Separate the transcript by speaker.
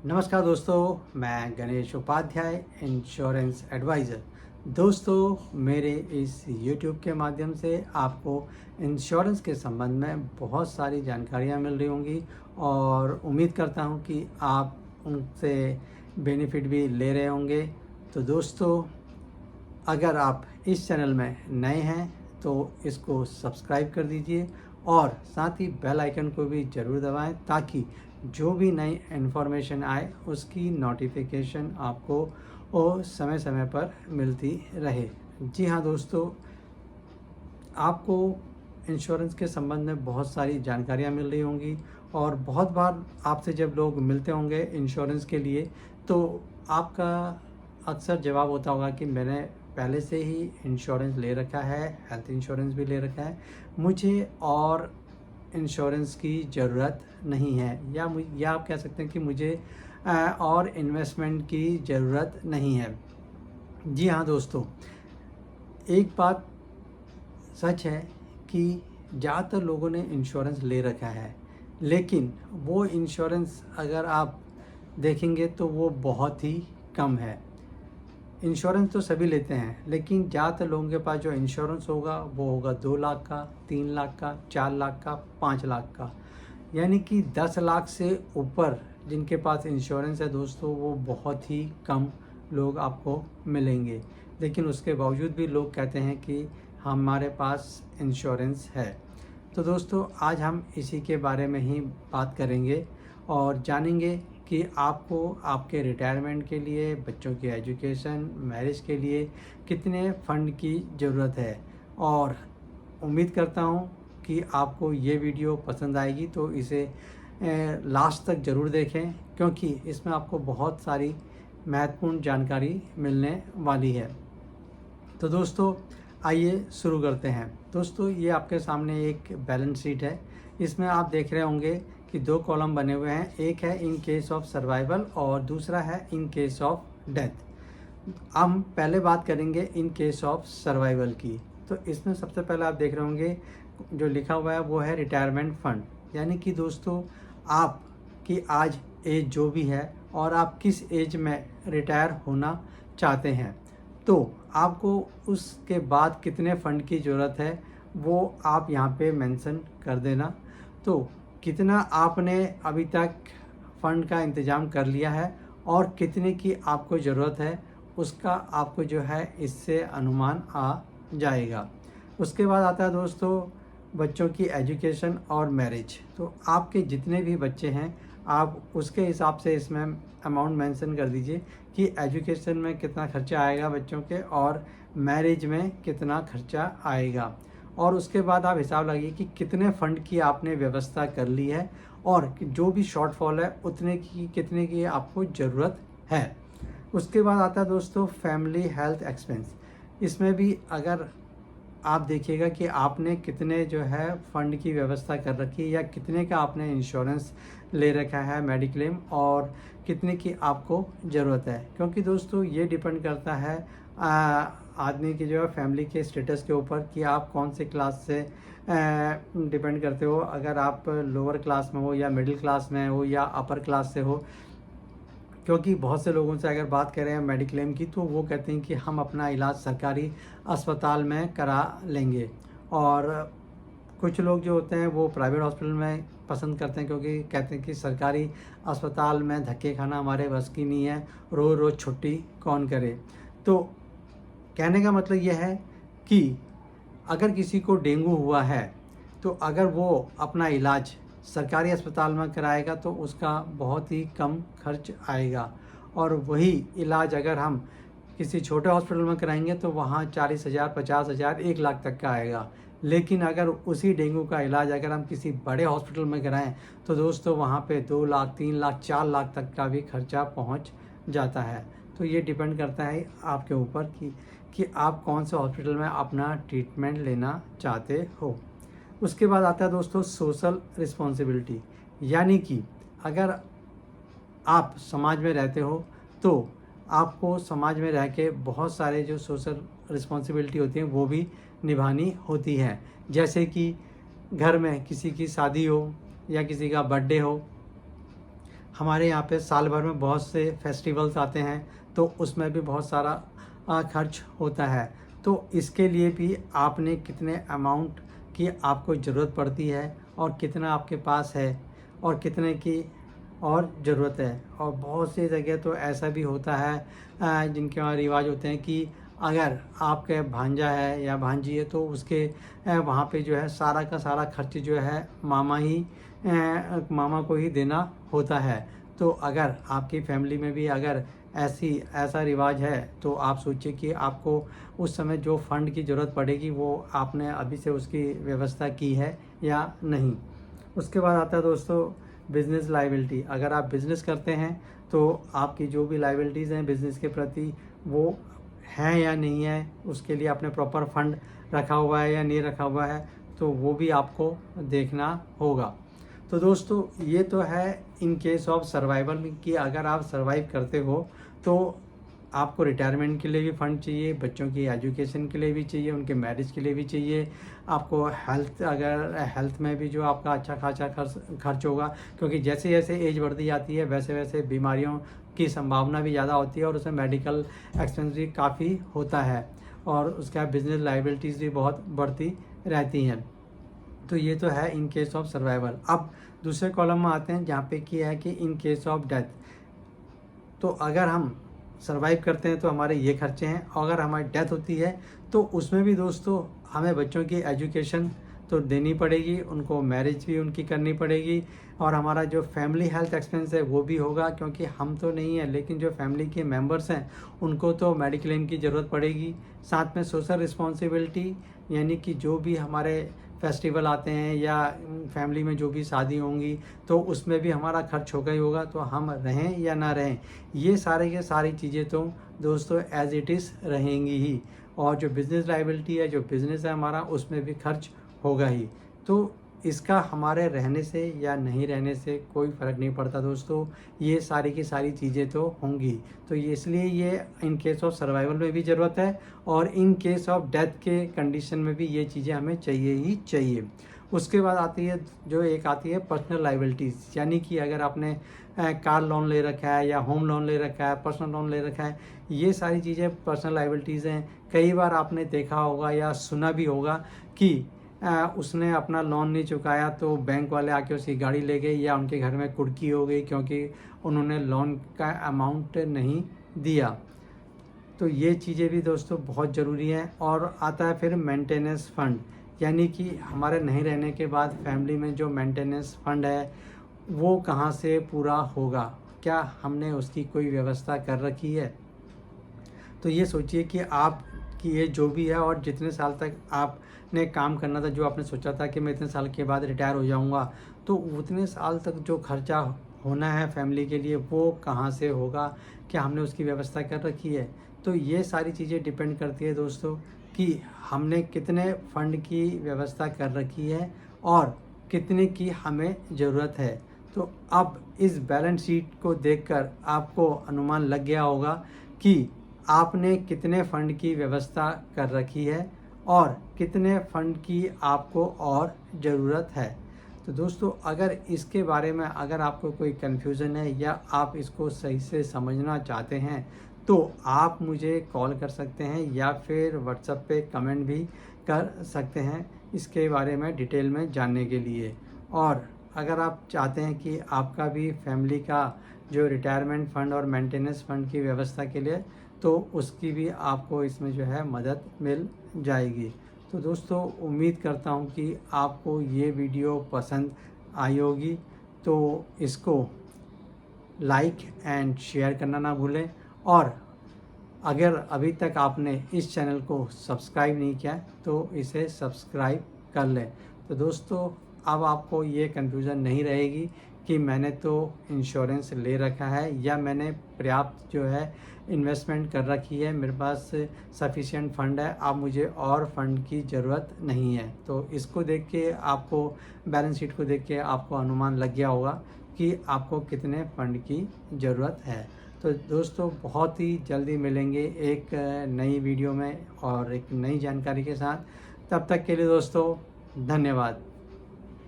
Speaker 1: नमस्कार दोस्तों, मैं गणेश उपाध्याय, इंश्योरेंस एडवाइज़र। दोस्तों, मेरे इस यूट्यूब के माध्यम से आपको इंश्योरेंस के संबंध में बहुत सारी जानकारियाँ मिल रही होंगी और उम्मीद करता हूँ कि आप उनसे बेनिफिट भी ले रहे होंगे। तो दोस्तों, अगर आप इस चैनल में नए हैं तो इसको सब्सक्राइब कर दीजिए और साथ ही बेल आइकन को भी ज़रूर दबाएं ताकि जो भी नई इन्फॉर्मेशन आए उसकी नोटिफिकेशन आपको समय समय पर मिलती रहे। जी हाँ दोस्तों, आपको इंश्योरेंस के संबंध में बहुत सारी जानकारियाँ मिल रही होंगी और बहुत बार आपसे जब लोग मिलते होंगे इंश्योरेंस के लिए तो आपका अक्सर जवाब होता होगा कि मैंने पहले से ही इंश्योरेंस ले रखा है, हेल्थ इंश्योरेंस भी ले रखा है, मुझे और इंश्योरेंस की ज़रूरत नहीं है, या आप कह सकते हैं कि मुझे और इन्वेस्टमेंट की ज़रूरत नहीं है। जी हाँ दोस्तों, एक बात सच है कि ज़्यादातर लोगों ने इंश्योरेंस ले रखा है, लेकिन वो इंश्योरेंस अगर आप देखेंगे तो वो बहुत ही कम है। इंश्योरेंस तो सभी लेते हैं, लेकिन ज़्यादातर लोगों के पास जो इंश्योरेंस होगा वो होगा 2 लाख का, 3 लाख का, 4 लाख का, 5 लाख का। यानी कि 10 लाख से ऊपर जिनके पास इंश्योरेंस है दोस्तों, वो बहुत ही कम लोग आपको मिलेंगे। लेकिन उसके बावजूद भी लोग कहते हैं कि हमारे पास इंश्योरेंस है। तो दोस्तों, आज हम इसी के बारे में ही बात करेंगे और जानेंगे कि आपको आपके रिटायरमेंट के लिए, बच्चों की एजुकेशन, मैरिज के लिए कितने फ़ंड की ज़रूरत है। और उम्मीद करता हूँ कि आपको ये वीडियो पसंद आएगी, तो इसे लास्ट तक ज़रूर देखें क्योंकि इसमें आपको बहुत सारी महत्वपूर्ण जानकारी मिलने वाली है। तो दोस्तों, आइए शुरू करते हैं। दोस्तों, ये आपके सामने एक बैलेंस शीट है। इसमें आप देख रहे होंगे कि 2 कॉलम बने हुए हैं, एक है इन केस ऑफ सर्वाइवल और दूसरा है इन केस ऑफ डेथ। हम पहले बात करेंगे इन केस ऑफ सर्वाइवल की। तो इसमें सबसे पहले आप देख रहे होंगे जो लिखा हुआ है वो है रिटायरमेंट फ़ंड। यानी कि दोस्तों, आपकी आज एज जो भी है और आप किस एज में रिटायर होना चाहते हैं, तो आपको उसके बाद कितने फ़ंड की ज़रूरत है वो आप यहाँ पे मेंशन कर देना। तो कितना आपने अभी तक फ़ंड का इंतज़ाम कर लिया है और कितने की आपको ज़रूरत है, उसका आपको जो है इससे अनुमान आ जाएगा। उसके बाद आता है दोस्तों बच्चों की एजुकेशन और मैरिज। तो आपके जितने भी बच्चे हैं आप उसके हिसाब से इसमें अमाउंट मेंशन कर दीजिए कि एजुकेशन में कितना खर्चा आएगा बच्चों के और मैरिज में कितना खर्चा आएगा। और उसके बाद आप हिसाब लगाइए कि कितने फ़ंड की आपने व्यवस्था कर ली है और जो भी शॉर्टफॉल है उतने की कितने की आपको ज़रूरत है। उसके बाद आता है दोस्तों फैमिली हेल्थ एक्सपेंस। इसमें भी अगर आप देखिएगा कि आपने कितने जो है फ़ंड की व्यवस्था कर रखी है या कितने का आपने इंश्योरेंस ले रखा है मेडिक्लेम और कितने की आपको ज़रूरत है। क्योंकि दोस्तों ये डिपेंड करता है आदमी की जो है फैमिली के स्टेटस के ऊपर कि आप कौन से क्लास से डिपेंड करते हो। अगर आप लोअर क्लास में हो या मिडिल क्लास में हो या अपर क्लास से हो, क्योंकि बहुत से लोगों से अगर बात करें मेडिक्लेम की तो वो कहते हैं कि हम अपना इलाज सरकारी अस्पताल में करा लेंगे और कुछ लोग जो होते हैं वो प्राइवेट हॉस्पिटल में पसंद करते हैं क्योंकि कहते हैं कि सरकारी अस्पताल में धक्के खाना हमारे बस की नहीं है, रोज़ रोज़ छुट्टी कौन करे। तो कहने का मतलब यह है कि अगर किसी को डेंगू हुआ है तो अगर वो अपना इलाज सरकारी अस्पताल में कराएगा तो उसका बहुत ही कम खर्च आएगा और वही इलाज अगर हम किसी छोटे हॉस्पिटल में कराएंगे तो वहाँ 40,000, 50,000, 1 लाख तक का आएगा। लेकिन अगर उसी डेंगू का इलाज अगर हम किसी बड़े हॉस्पिटल में कराएं तो दोस्तों वहाँ पे 2 लाख, 3 लाख, 4 लाख तक का भी खर्चा पहुँच जाता है। तो ये डिपेंड करता है आपके ऊपर कि आप कौन से हॉस्पिटल में अपना ट्रीटमेंट लेना चाहते हो। उसके बाद आता है दोस्तों सोशल रिस्पॉन्सिबिलिटी। यानी कि अगर आप समाज में रहते हो तो आपको समाज में रह के बहुत सारे जो सोशल रिस्पॉन्सिबिलिटी होती हैं वो भी निभानी होती है। जैसे कि घर में किसी की शादी हो या किसी का बर्थडे हो, हमारे यहाँ पे साल भर में बहुत से फेस्टिवल्स आते हैं, तो उसमें भी बहुत सारा खर्च होता है। तो इसके लिए भी आपने कितने अमाउंट की आपको ज़रूरत पड़ती है और कितना आपके पास है और कितने की और ज़रूरत है। और बहुत सी जगह तो ऐसा भी होता है जिनके वहाँ रिवाज होते हैं कि अगर आपके भांजा है या भांजी है तो उसके वहाँ पे जो है सारा का सारा खर्च जो है मामा को ही देना होता है। तो अगर आपकी फैमिली में भी अगर ऐसा रिवाज है तो आप सोचिए कि आपको उस समय जो फंड की ज़रूरत पड़ेगी वो आपने अभी से उसकी व्यवस्था की है या नहीं। उसके बाद आता है दोस्तों बिज़नेस लायबिलिटी। अगर आप बिज़नेस करते हैं तो आपकी जो भी लायबिलिटीज़ हैं बिज़नेस के प्रति वो हैं या नहीं है, उसके लिए आपने प्रॉपर फंड रखा हुआ है या नहीं रखा हुआ है, तो वो भी आपको देखना होगा। तो दोस्तों ये तो है इन केस ऑफ सर्वाइवल कि अगर आप सर्वाइव करते हो तो आपको रिटायरमेंट के लिए भी फ़ंड चाहिए, बच्चों की एजुकेशन के लिए भी चाहिए, उनके मैरिज के लिए भी चाहिए, आपको हेल्थ में भी जो आपका अच्छा खासा खर्च होगा, क्योंकि जैसे जैसे एज बढ़ती जाती है वैसे वैसे बीमारियों की संभावना भी ज़्यादा होती है और उसमें मेडिकल एक्सपेंस भी काफ़ी होता है और उसके बाद बिजनेस लायबिलिटीज़ भी बहुत बढ़ती रहती हैं। तो ये तो है इन केस ऑफ सर्वाइवल। अब दूसरे कॉलम में आते हैं जहाँ पे क्या है कि इन केस ऑफ डेथ। तो अगर हम सर्वाइव करते हैं तो हमारे ये खर्चे हैं, और अगर हमारी डेथ होती है तो उसमें भी दोस्तों हमें बच्चों की एजुकेशन तो देनी पड़ेगी, उनको मैरिज भी उनकी करनी पड़ेगी, और हमारा जो फैमिली हेल्थ एक्सपेंस है वो भी होगा, क्योंकि हम तो नहीं है लेकिन जो फैमिली के मेंबर्स हैं उनको तो मेडिक्लेम की ज़रूरत पड़ेगी। साथ में सोशल रिस्पॉन्सिबिलिटी, यानी कि जो भी हमारे फेस्टिवल आते हैं या फैमिली में जो भी शादी होंगी तो उसमें भी हमारा खर्च होगा ही होगा, तो हम रहें या ना रहें ये सारे के सारी चीज़ें तो दोस्तों एज इट इज़ रहेंगी ही। और जो बिज़नेस लायबिलिटी है, जो बिज़नेस है हमारा, उसमें भी खर्च होगा ही। तो इसका हमारे रहने से या नहीं रहने से कोई फ़र्क नहीं पड़ता दोस्तों, ये सारी की सारी चीज़ें तो होंगी। तो ये इसलिए ये इन केस ऑफ सर्वाइवल में भी ज़रूरत है और इन केस ऑफ डेथ के कंडीशन में भी ये चीज़ें हमें चाहिए ही चाहिए। उसके बाद आती है जो एक आती है पर्सनल लायबिलिटीज़, यानी कि अगर आपने कार लोन ले रखा है या होम लोन ले रखा है, पर्सनल लोन ले रखा है, ये सारी चीज़ें पर्सनल लायबिलिटीज़ हैं। कई बार आपने देखा होगा या सुना भी होगा कि उसने अपना लोन नहीं चुकाया तो बैंक वाले आके उसकी गाड़ी ले गए या उनके घर में कुर्की हो गई क्योंकि उन्होंने लोन का अमाउंट नहीं दिया। तो ये चीज़ें भी दोस्तों बहुत ज़रूरी हैं। और आता है फिर मेंटेनेंस फ़ंड, यानी कि हमारे नहीं रहने के बाद फैमिली में जो मेंटेनेंस फ़ंड है वो कहाँ से पूरा होगा, क्या हमने उसकी कोई व्यवस्था कर रखी है। तो ये सोचिए कि आप कि ये जो भी है और जितने साल तक आपने काम करना था, जो आपने सोचा था कि मैं इतने साल के बाद रिटायर हो जाऊंगा, तो उतने साल तक जो खर्चा होना है फैमिली के लिए वो कहाँ से होगा, क्या हमने उसकी व्यवस्था कर रखी है। तो ये सारी चीज़ें डिपेंड करती है दोस्तों कि हमने कितने फंड की व्यवस्था कर रखी है और कितने की हमें ज़रूरत है। तो अब इस बैलेंस शीट को देखकर आपको अनुमान लग गया होगा कि आपने कितने फ़ंड की व्यवस्था कर रखी है और कितने फ़ंड की आपको और ज़रूरत है। तो दोस्तों अगर इसके बारे में अगर आपको कोई कन्फ्यूज़न है या आप इसको सही से समझना चाहते हैं तो आप मुझे कॉल कर सकते हैं या फिर व्हाट्सएप पे कमेंट भी कर सकते हैं इसके बारे में डिटेल में जानने के लिए। और अगर आप चाहते हैं कि आपका भी फैमिली का जो रिटायरमेंट फ़ंड और मेंटेनेंस फ़ंड की व्यवस्था के लिए, तो उसकी भी आपको इसमें जो है मदद मिल जाएगी। तो दोस्तों उम्मीद करता हूँ कि आपको ये वीडियो पसंद आई होगी, तो इसको लाइक एंड शेयर करना ना भूलें। और अगर अभी तक आपने इस चैनल को सब्सक्राइब नहीं किया तो इसे सब्सक्राइब कर लें। तो दोस्तों अब आपको ये कन्फ्यूज़न नहीं रहेगी कि मैंने तो इंश्योरेंस ले रखा है या मैंने पर्याप्त जो है इन्वेस्टमेंट कर रखी है, मेरे पास सफिशिएंट फ़ंड है, अब मुझे और फंड की ज़रूरत नहीं है। तो इसको देख के आपको बैलेंस शीट को देख के आपको अनुमान लग गया होगा कि आपको कितने फ़ंड की ज़रूरत है। तो दोस्तों बहुत ही जल्दी मिलेंगे एक नई वीडियो में और एक नई जानकारी के साथ। तब तक के लिए दोस्तों धन्यवाद।